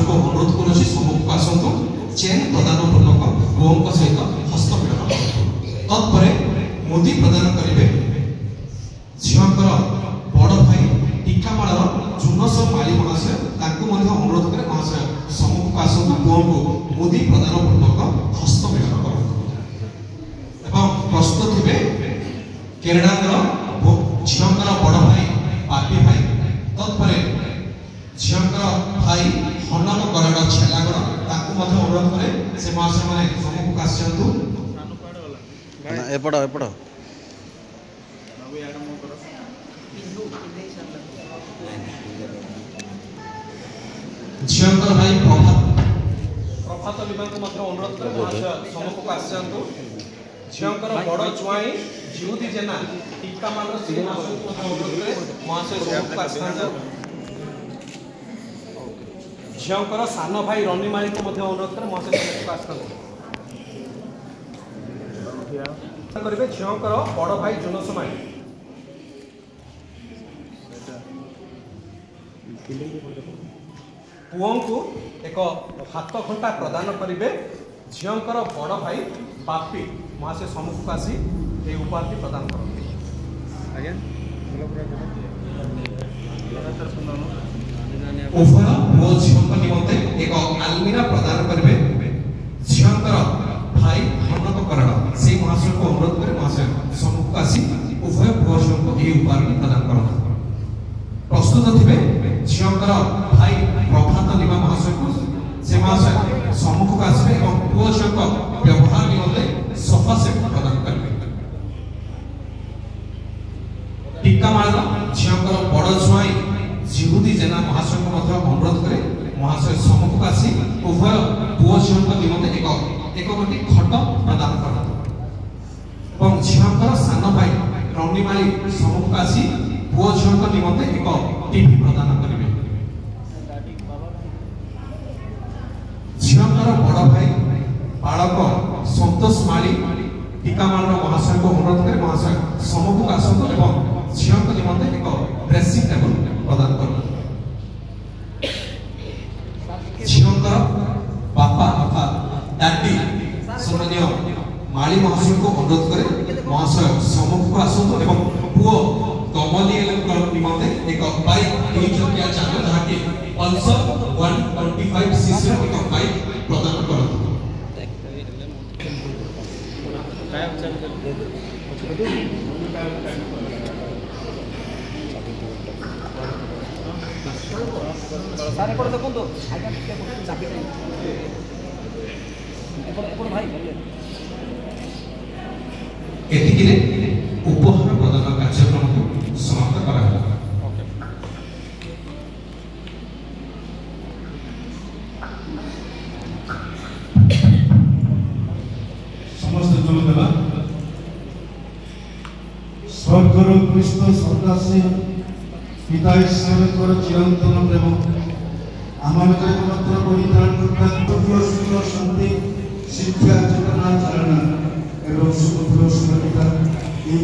को अनुरोध करुच्ची सम्मुख आसतु चेन प्रदान पूर्वक पुओं सहित हस्त मिलन तत्पर मुदी प्रदान करेंगे झीकर बड़ भाई टीकामाल जुनस माली महाशय अनुरोध करे महाशय सम्मुख आसतु पुओं को मुदी प्रदान पूर्वक हस्त मिलन कर प्रस्तुत थे केरडांगर झीकर बड़ भाई पापी भाई तत्पर झीकर भाई हनन गरड़ छेलागड़ अनुरोध करे से महाशय मैंने सम्मुख आसतु एपड़ एपड़ झीकर भाई प्रभात लिबा को अनुरोध करे महाशय सम्मुख आसतु झीकर बड़ जुआई जिहुदी जेना टीकामाल अनुरोध करे महाशय सम्मुख आसतु झीकर सान भाई रनीमाली को अनुरोध करे महाशय सम्मुख आसतु करेंगे झीकर बड़ भाई जुनस माली पुओं को एक हाथ घंटा प्रदान करेंगे झीकर बड़ भाई बापी महाशय सम्मुख आसी ये उपाधि प्रदान करते उभय पुओ झीक निमंते एक आलमीरा प्रदान करेंगे झीकर भाई हनक करण से महाशय को अनुरोध करे महाशय सम्मुख आसी उभय पुओ झीक को ये उपाधि प्रदान करते प्रस्तुत थे झीकर भाई प्रभात लिबा महाशय को से महाशय सम्मुख आसवे और पुओ झीक व्यवहार निमंते सफा से प्रदान करेंगे टीकामाल झीकर बड़ जुआई जिहुदी जेना महाशय को अनुरोध करे महाशय सम्मुख आसी उभय पुओ झीक निमंते एक गोटी खट प्रदान करते झीकर सान भाई रनीमाली सम्मुख आसी पुओ झीक निमंते एक टीवी प्रदान करेंगे झीकर बड़ भाई बालक संतोष माली टीकामाल महाशय को अनुरोध करे महाशय सम्मुख आसतु एवं झीक निमंते एक ड्रेसिंग टेबल प्रदान करते झीकर बापा अर्थात दादी सम्मानीय माली महाशय को अनुरोध करे महाशय सम्मुख आसतु एवं पुओ कमली निमंते एक बाइक दुई चकिया चाल जहाँकि पल्सर 125 सीसी एक बाइक प्रदान करते उपहार प्रदान कार्यक्रम को समाप्त करा समस्त जोरदेवा स्वर्गर कृष्ण सन्यासी पिता ईश्वर चिरंतन प्रेम आमंत्रित पत्र परिधान करता सुख शांति शिक्षा चेतना चारणा एवं सुखफल सुरक्षा এই